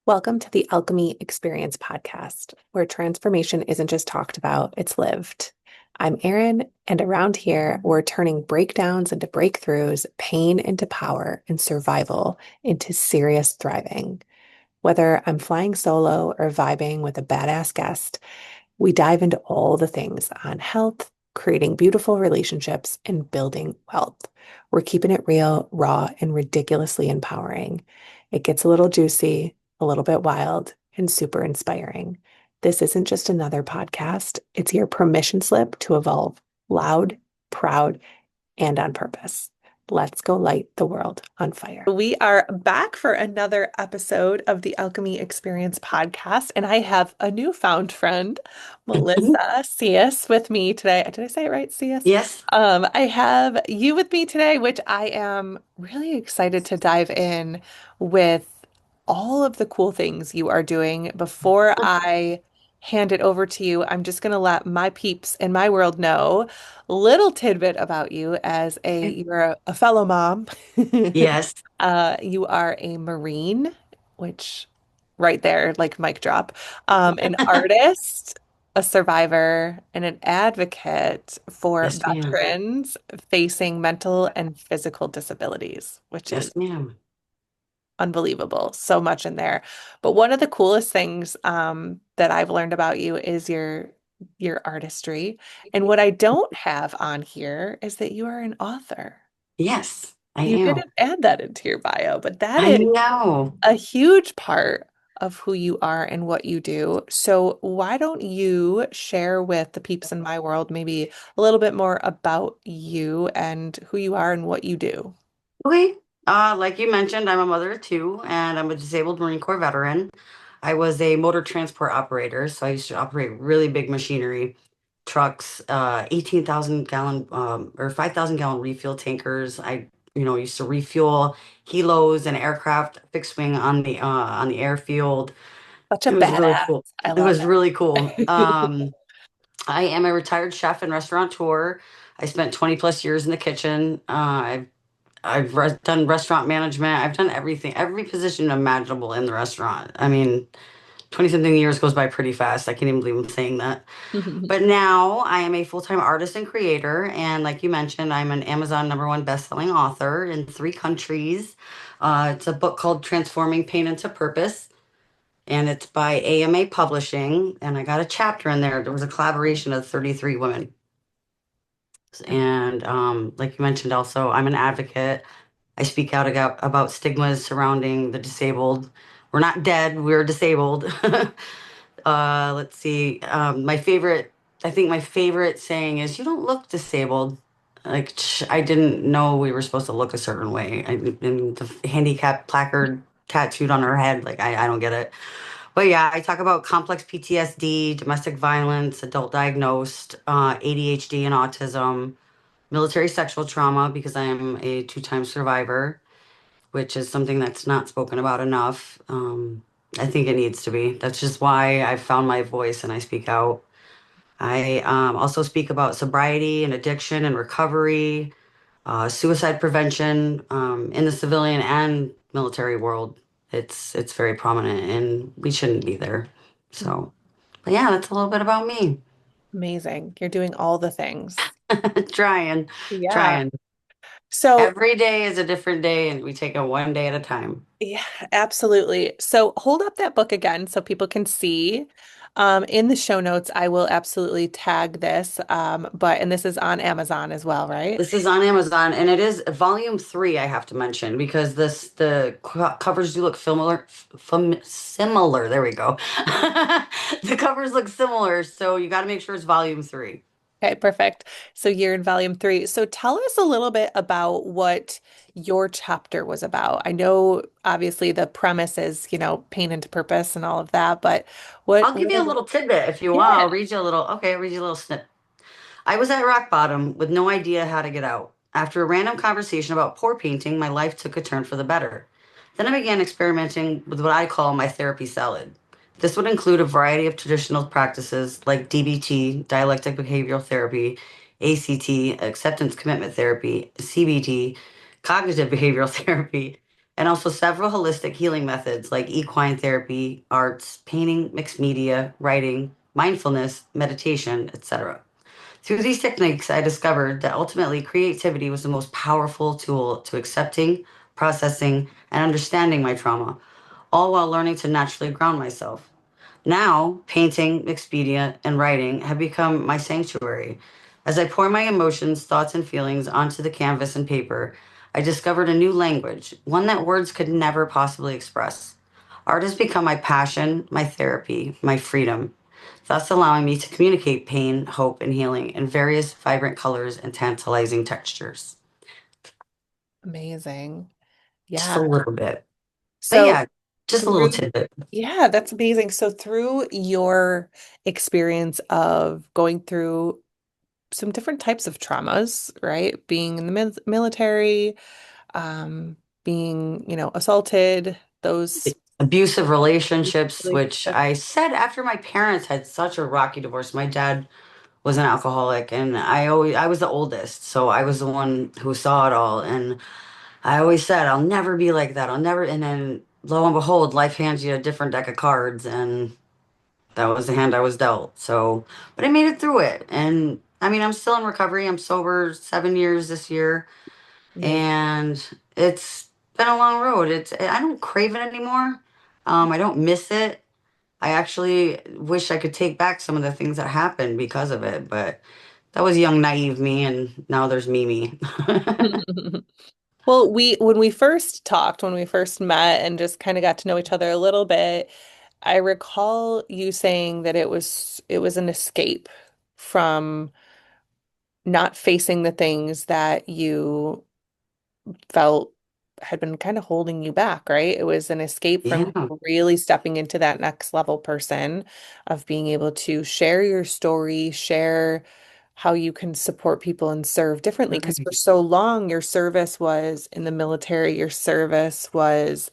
Welcome to the Alchemy Experience podcast, where transformation isn't just talked about, it's lived. I'm Erin, and around here, we're turning breakdowns into breakthroughs, pain into power, and survival into serious thriving. Whether I'm flying solo or vibing with a badass guest, we dive into all the things on health, creating beautiful relationships, and building wealth. We're keeping it real, raw, and ridiculously empowering. It gets a little juicy, a little bit wild, and super inspiring. This isn't just another podcast, it's your permission slip to evolve loud, proud, and on purpose. Let's go light the world on fire. We are back for another episode of the Alchemy Experience podcast, and I have a newfound friend, Melissa Cius, with me today. Did I say it right, Cius? Yes. I have you with me today, which I am really excited to dive in with all of the cool things you are doing. Before I hand it over to you, I'm just going to let my peeps in my world know a little tidbit about you as you're a fellow mom. Yes. You are a Marine, which right there, like mic drop, an artist, a survivor, and an advocate for Yes, ma'am. veterans facing mental and physical disabilities, which is Yes, ma'am. unbelievable. So much in there. But one of the coolest things that I've learned about you is your artistry. And what I don't have on here is that you are an author. Yes, I You am. didn't add that into your bio, but that I is know. a huge part of who you are and what you do. So why don't you share with the peeps in my world maybe a little bit more about you and who you are and what you do? Okay. Like you mentioned, I'm a mother of two, and I'm a disabled Marine Corps veteran. I was a motor transport operator, so I used to operate really big machinery, trucks, 18,000 gallon or 5,000 gallon refuel tankers. Used to refuel helos and aircraft, fixed wing on the airfield. Such a It was really badass. cool. I It love was really cool. it. I am a retired chef and restaurateur. I spent 20 plus years in the kitchen. I've done restaurant management. I've done everything, every position imaginable in the restaurant. I mean, 20 something years goes by pretty fast. I can't even believe I'm saying that. But now I am a full-time artist and creator. And like you mentioned, I'm an Amazon #1 best-selling author in 3 countries. It's a book called Transforming Pain into Purpose, and it's by AMA Publishing. And I got a chapter in there. There was a collaboration of 33 women. And like you mentioned, also, I'm an advocate. I speak out about stigmas surrounding the disabled. We're not dead, we're disabled. Let's see. I think my favorite saying is, "You don't look disabled." Like, I didn't know we were supposed to look a certain way. And the handicap placard tattooed on her head, like, I don't get it. But yeah, I talk about complex PTSD, domestic violence, adult diagnosed, ADHD and autism, military sexual trauma, because I am a two-time survivor, which is something that's not spoken about enough. I think it needs to be. That's just why I found my voice and I speak out. I also speak about sobriety and addiction and recovery, suicide prevention in the civilian and military world. It's very prominent, and we shouldn't be there. So, but yeah, that's a little bit about me. Amazing. You're doing all the things. Trying, Yeah. trying. So, Every day is a different day, and we take it one day at a time. yeah, absolutely. So, hold up that book again so people can see. In the show notes, I will absolutely tag this. And this is on Amazon as well, right? This is on Amazon, and it is volume 3. I have to mention because covers do look similar. There we go. The covers look similar, so you got to make sure it's volume 3. Okay, perfect. So you're in volume three. So tell us a little bit about what your chapter was about. I know obviously the premise is, pain into purpose and all of that, but I'll give what you a are little tidbit if you want. yeah. I'll read you a little. Okay, I'll read you a little snip. I was at rock bottom with no idea how to get out. After a random conversation about pour painting, my life took a turn for the better. Then I began experimenting with what I call my therapy salad. This would include a variety of traditional practices like DBT, dialectic behavioral therapy, ACT, acceptance commitment therapy, CBT, cognitive behavioral therapy, and also several holistic healing methods like equine therapy, arts, painting, mixed media, writing, mindfulness, meditation, etc. Through these techniques, I discovered that ultimately creativity was the most powerful tool to accepting, processing, and understanding my trauma, all while learning to naturally ground myself. Now, painting, mixed media, and writing have become my sanctuary. As I pour my emotions, thoughts, and feelings onto the canvas and paper, I discovered a new language, one that words could never possibly express. Art has become my passion, my therapy, my freedom, thus allowing me to communicate pain, hope, and healing in various vibrant colors and tantalizing textures. Amazing. Just a Yeah. little bit. But So yeah, just a little through, tidbit. yeah, that's amazing. So through your experience of going through some different types of traumas, right? Being in the military, being, assaulted, those Abusive relationships, which relationships. I said after my parents had such a rocky divorce. My dad was an alcoholic, and I was the oldest, so I was the one who saw it all. And I always said, I'll never be like that. I'll never. And then lo and behold, life hands you a different deck of cards, and that was the hand I was dealt. So, but I made it through it. And I mean, I'm still in recovery. I'm sober 7 years this year, Amazing. and it's been a long road. I don't crave it anymore. I don't miss it. I actually wish I could take back some of the things that happened because of it, but that was young, naive me, and now there's me. Well, when we first talked, when we first met and just kind of got to know each other a little bit, I recall you saying that it was an escape from not facing the things that you felt had been kind of holding you back, right? It was an escape from Yeah, really stepping into that next level person of being able to share your story, share how you can support people and serve differently. Because for right. so long, your service was in the military, your service was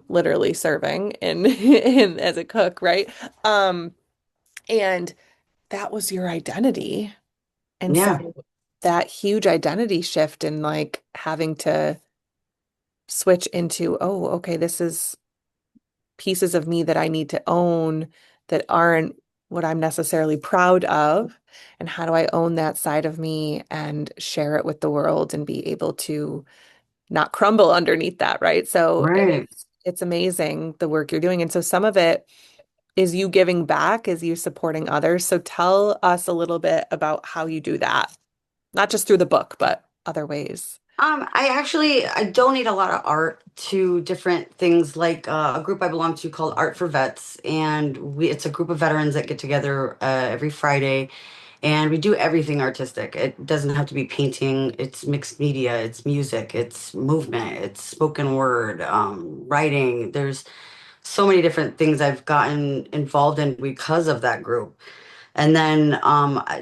literally serving in as a cook, right? Um, and that was your identity. And so Yeah, that huge identity shift and like having to switch into, oh, okay, this is pieces of me that I need to own that aren't what I'm necessarily proud of. And how do I own that side of me and share it with the world and be able to not crumble underneath that, right? So right. it's amazing the work you're doing. And so some of it is you giving back, is you supporting others. So tell us a little bit about how you do that, not just through the book, but other ways. I donate a lot of art to different things like a group I belong to called Art for Vets, and it's a group of veterans that get together every Friday, and we do everything artistic. It doesn't have to be painting. It's mixed media. It's music. It's movement. It's spoken word, writing. There's so many different things I've gotten involved in because of that group. And then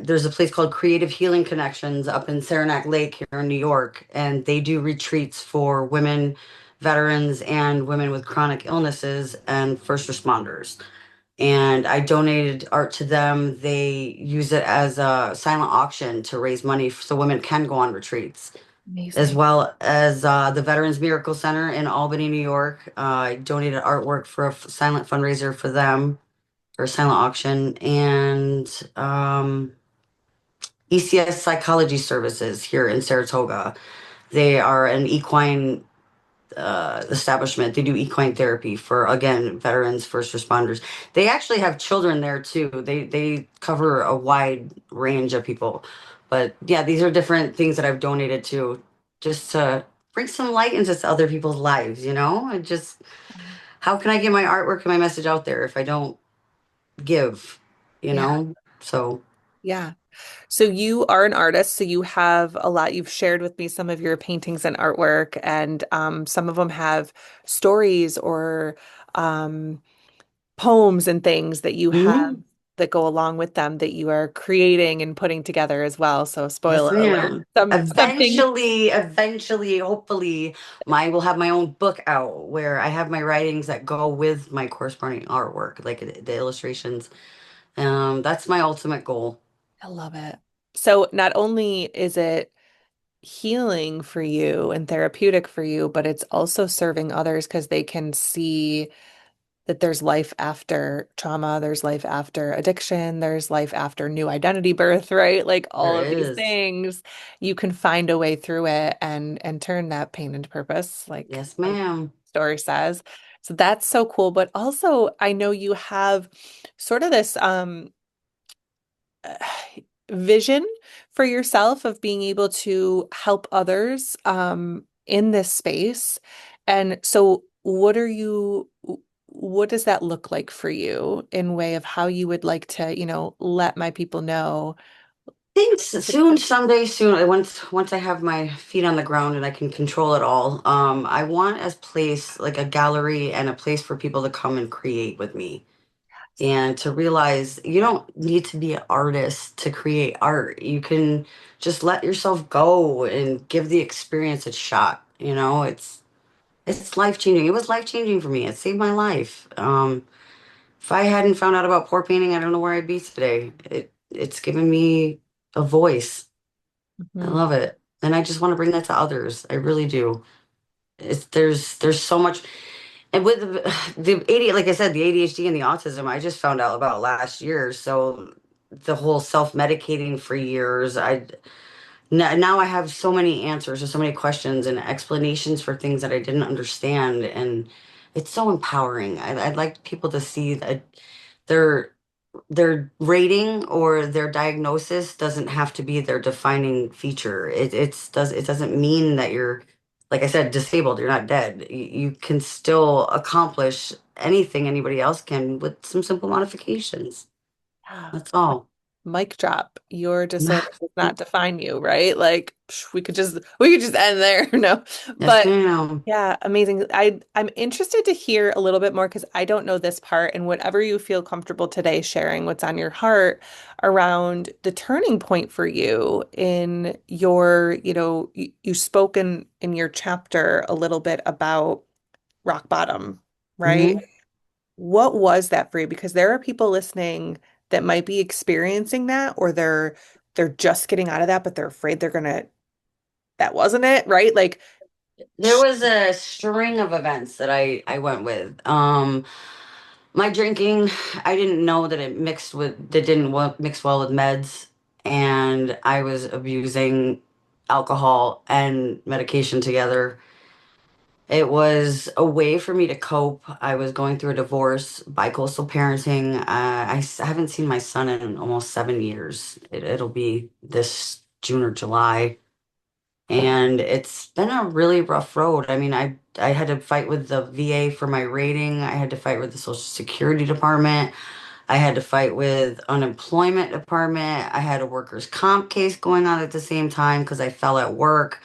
there's a place called Creative Healing Connections up in Saranac Lake here in New York, and they do retreats for women, veterans, and women with chronic illnesses and first responders. And I donated art to them. They use it as a silent auction to raise money so women can go on retreats, as Amazing. well as the Veterans Miracle Center in Albany, New York. I donated artwork for a silent fundraiser for them, or a silent auction, and ECS Psychology Services here in Saratoga. They are an equine establishment. They do equine therapy for, again, veterans, first responders. They actually have children there too. They cover a wide range of people. But yeah, these are different things that I've donated to, just to bring some light into other people's lives. And just, how can I get my artwork and my message out there if I don't give? You Yeah. know. So Yeah. So you are an artist, so you have a lot. You've shared with me some of your paintings and artwork, and some of them have stories or um, poems and things that you have mhm. that go along with them that you are creating and putting together as well. So Yes, spoiler alert, ma'am. something. Eventually, hopefully, I will have my own book out where I have my writings that go with my corresponding artwork, like the illustrations. That's my ultimate goal. I love it. So not only is it healing for you and therapeutic for you, but it's also serving others because they can see that there's life after trauma, there's life after addiction, there's life after new identity birth, right? Like There all of these is. things, you can find a way through it and turn that pain into purpose, Yes, like ma'am. the story says. So that's so cool. But also, I know you have sort of this uh, vision for yourself of being able to help others in this space. And so what does that look like for you in way of how you would like to, let my people know? Think soon, someday soon. Once I have my feet on the ground and I can control it all. I want a place like a gallery and a place for people to come and create with me. And to realize you don't need to be an artist to create art. You can just let yourself go and give the experience a shot. It's life changing. It was life changing for me. It saved my life. If I hadn't found out about pour painting, I don't know where I'd be today. It's given me a voice. I Mhm. love it. And I just want to bring that to others. I really do. There's so much. And with the ADHD, like I said, the ADHD and the autism, I just found out about last year. So the whole self-medicating for years, now I have so many answers or so many questions and explanations for things that I didn't understand, and it's so empowering. I'd like people to see that their their rating or their diagnosis doesn't have to be their defining feature. It doesn't mean that you're, like I said, disabled. You're not dead. You can still accomplish anything anybody else can with some simple modifications. That's all. Mic drop. Your disorder does not define you, right? Like we could just end there. No. Yes, But ma'am. yeah, amazing. I'm interested to hear a little bit more because I don't know this part and whatever you feel comfortable today sharing what's on your heart around the turning point for you in your, you spoke in your chapter a little bit about rock bottom, right? Hmm. What was that for you? Because there are people listening that might be experiencing that or they're just getting out of that, but they're afraid that wasn't it, right? Like, There was a string of events that I went with. My drinking, I didn't know that that didn't mix well with meds, and I was abusing alcohol and medication together. It was a way for me to cope. I was going through a divorce, bicoastal parenting. I haven't seen my son in almost 7 years. It'll be this June or July. And it's been a really rough road. I mean, I had to fight with the VA for my rating. I had to fight with the Social Security Department. I had to fight with unemployment department. I had a workers' comp case going on at the same time because I fell at work.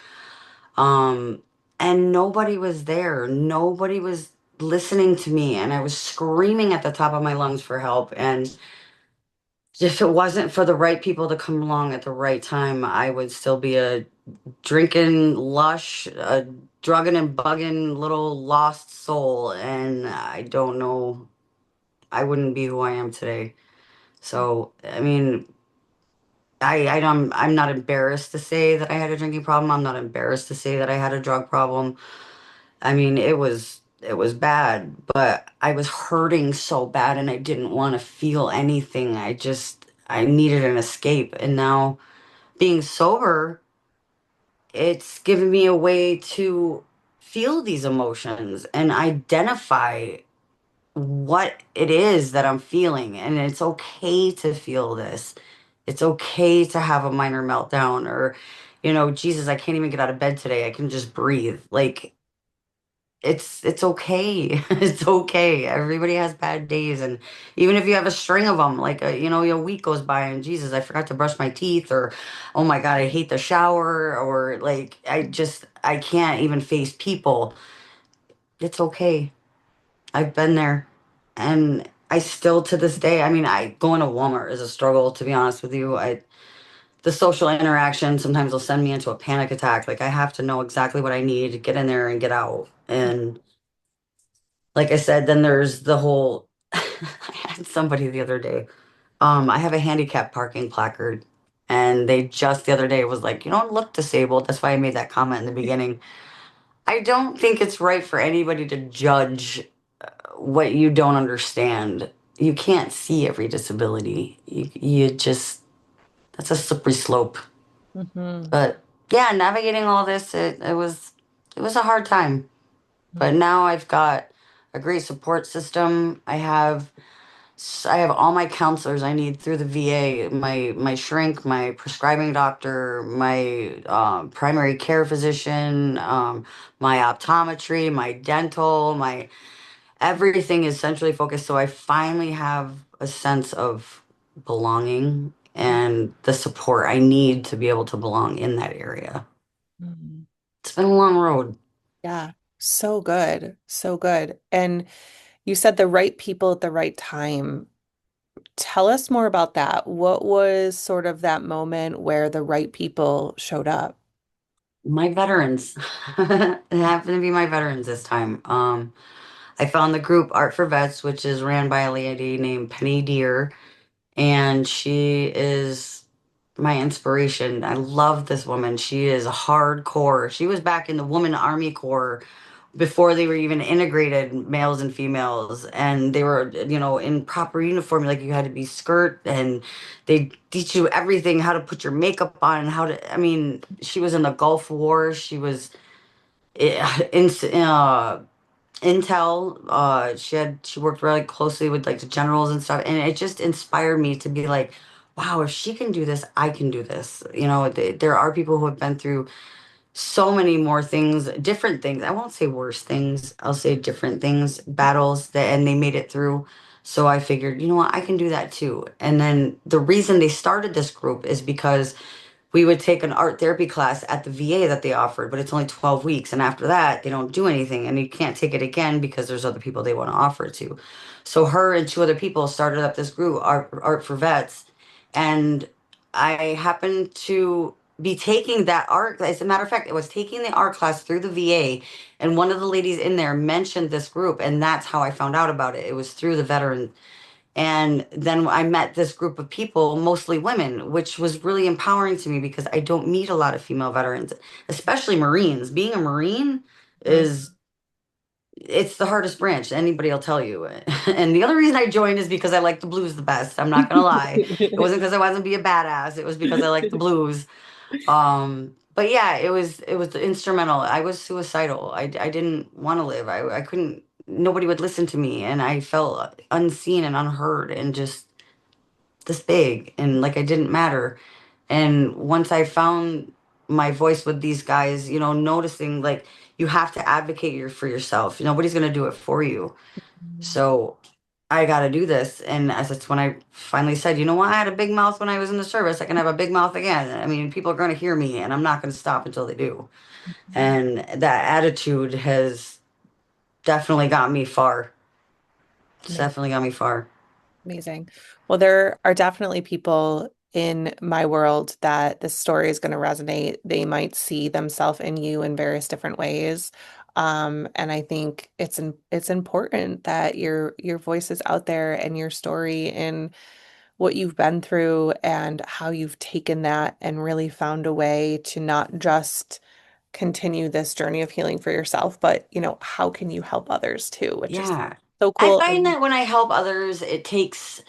Um, and nobody was there. Nobody was listening to me, and I was screaming at the top of my lungs for help. And if it wasn't for the right people to come along at the right time, I would still be a drinking lush, drugging and bugging little lost soul, and I don't know, I wouldn't be who I am today. So, I mean, I'm not embarrassed to say that I had a drinking problem. I'm not embarrassed to say that I had a drug problem. I mean, it was bad, but I was hurting so bad and I didn't want to feel anything. I needed an escape. And now being sober, it's given me a way to feel these emotions and identify what it is that I'm feeling. And it's okay to feel this. It's okay to have a minor meltdown or, Jesus, I can't even get out of bed today. I can just breathe. Like it's okay. It's okay. Everybody has bad days, and even if you have a string of them, like a week goes by and Jesus, I forgot to brush my teeth, or oh my God, I hate the shower, or like I can't even face people. It's okay. I've been there, and I still to this day. I mean, I going to Walmart is a struggle, to be honest with you. The social interaction sometimes will send me into a panic attack. Like I have to know exactly what I need to get in there and get out, and like I said, then there's the whole I had somebody the other day. I have a handicap parking placard And they just the other day was like, you don't look disabled. That's why I made that comment in the beginning. I don't think it's right for anybody to judge what you don't understand. You can't see every disability. You just, that's a slippery slope. Hmm. But yeah, navigating all this, it was a hard time. But now I've got a great support system. I have all my counselors I need through the VA, my shrink, my prescribing doctor, my primary care physician, my optometry, my dental, my everything is centrally focused. So I finally have a sense of belonging and the support I need to be able to belong in that area. Mhm. It's been a long road. Yeah, so good. So good. And you said the right people at the right time. Tell us more about that. What was sort of that moment where the right people showed up? My veterans. It happened to be my veterans this time. I found the group Art for Vets, which is ran by a lady named Penny Deer, and she is my inspiration. I love this woman. She is hardcore. She was back in the Woman Army Corps before they were even integrated, males and females, and they were, you know, in proper uniform. Like you had to be skirt, and they teach you everything, how to put your makeup on, and how to. I mean, she was in the Gulf War. She was in Intel. She worked really closely with like the generals and stuff, and it just inspired me to be like, wow, if she can do this, I can do this. You know, there are people who have been through so many more things, different things. I won't say worse things. I'll say different things, battles that, and they made it through. So I figured, you know what, I can do that too. And then the reason they started this group is because we would take an art therapy class at the VA that they offered, but it's only 12 weeks. And after that, they don't do anything. And you can't take it again because there's other people they want to offer it to. So her and two other people started up this group, Art for Vets. And I happened to be taking that art. As a matter of fact, I was taking the art class through the VA. And one of the ladies in there mentioned this group. And that's how I found out about it. It was through the veteran, and then I met this group of people, mostly women, which was really empowering to me because I don't meet a lot of female veterans, especially Marines. Being a Marine Mhm. is it's the hardest branch. Anybody will tell you. And the other reason I joined is because I like the blues the best. I'm not gonna lie. It wasn't because I wasn't be a badass. It was because I like the blues. But yeah, it was instrumental. I was suicidal. I didn't want to live. I couldn't. Nobody would listen to me, and I felt unseen and unheard, and just this big, and like I didn't matter. And once I found my voice with these guys, you know, noticing like you have to advocate for yourself. Nobody's gonna do it for you. So I got to do this. And as it's when I finally said, you know what, I had a big mouth when I was in the service. I can have a big mouth again. I mean, people are going to hear me, and I'm not going to stop until they do. And that attitude has definitely got me far. It's Amazing. definitely got me far. Amazing. Well, there are definitely people in my world that this story is going to resonate. They might see themselves in you in various different ways. And I think it's important that your voice is out there and your story and what you've been through and how you've taken that and really found a way to not just continue this journey of healing for yourself, but how can you help others too, which is Yeah. so I cool. find And that when I help others, it gives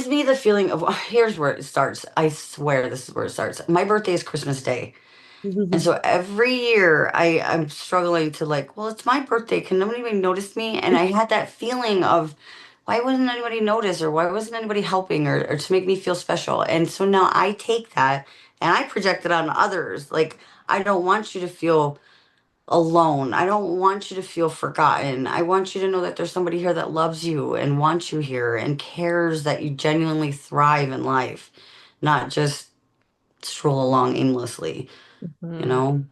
me the feeling of, here's where it starts. I swear this is where it starts. My birthday is Christmas Day. And so every year I'm struggling to like, well, it's my birthday. Can nobody notice me? And I had that feeling of why wouldn't anybody notice, or why wasn't anybody helping, or to make me feel special? And so now I take that and I project it on others. Like, I don't want you to feel alone. I don't want you to feel forgotten. I want you to know that there's somebody here that loves you and wants you here and cares that you genuinely thrive in life, not just stroll along aimlessly, you Mhm. know?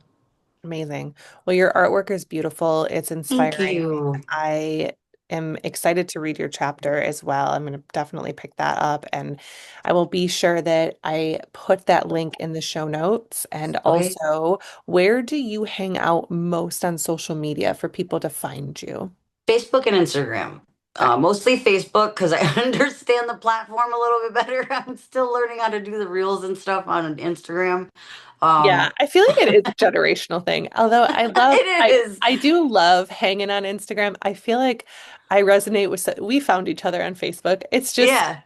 Amazing. Well, your artwork is beautiful. It's Thank inspiring. you. I am excited to read your chapter as well. I'm going to definitely pick that up, and I will be sure that I put that link in the show notes. And Okay. also, where do you hang out most on social media for people to find you? Facebook and Instagram. Okay. Mostly Facebook because I understand the platform a little bit better. I'm still learning how to do the reels and stuff on Instagram. Yeah, Um, I feel like it is a generational thing. Although it is. I do love hanging on Instagram. I feel like I resonate with we found each other on Facebook. It's just, Yeah.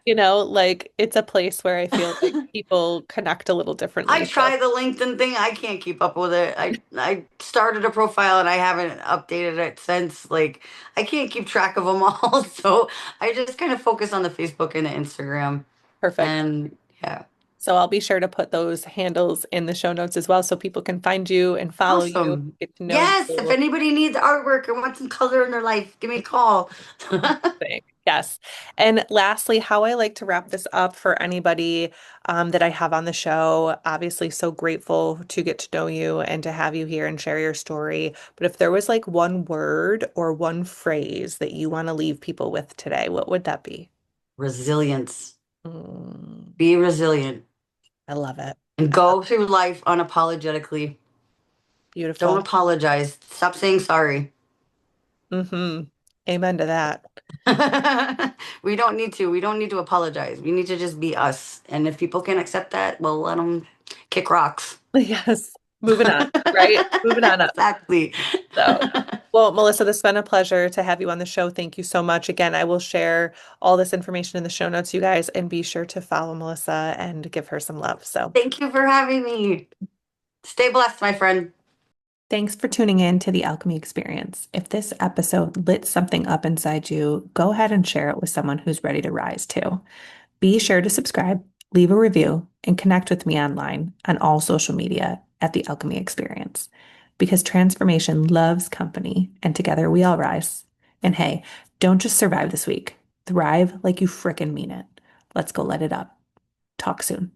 like it's a place where I feel like people connect a little I differently. So try the LinkedIn thing. I can't keep up with it. I started a profile and I haven't updated it since. Like I can't keep track of them all. So I just kind of focus on the Facebook and the Instagram. perfect. And yeah. So I'll be sure to put those handles in the show notes as well so people can find you and follow you, Awesome. get to know Yes, if you. anybody needs artwork or wants some color in their life, give me a call. Thing. Yes. And lastly, how I like to wrap this up for anybody that I have on the show, obviously so grateful to get to know you and to have you here and share your story. But if there was like one word or one phrase that you want to leave people with today, what would that be? Resilience. Mm, Be resilient I love it. and I love go it. through life unapologetically. Don't Beautiful. apologize. Stop saying sorry. Mm-hmm. Amen to that. We don't need to. We don't need to apologize. We need to just be us. And if people can accept that, well, let them kick rocks. Yes. Moving on, right? Moving on up. Exactly. So, well, Melissa, this has been a pleasure to have you on the show. Thank you so much. Again, I will share all this information in the show notes, you guys, and be sure to follow Melissa and give her some love. So, Thank you for having me. Stay blessed, my friend. thanks for tuning in to the Alchemy Experience. If this episode lit something up inside you, go ahead and share it with someone who's ready to rise too. Be sure to subscribe, leave a review, and connect with me online on all social media at the Alchemy Experience. Because transformation loves company, and together we all rise. And hey, don't just survive this week. Thrive like you frickin' mean it. Let's go let it up. Talk soon.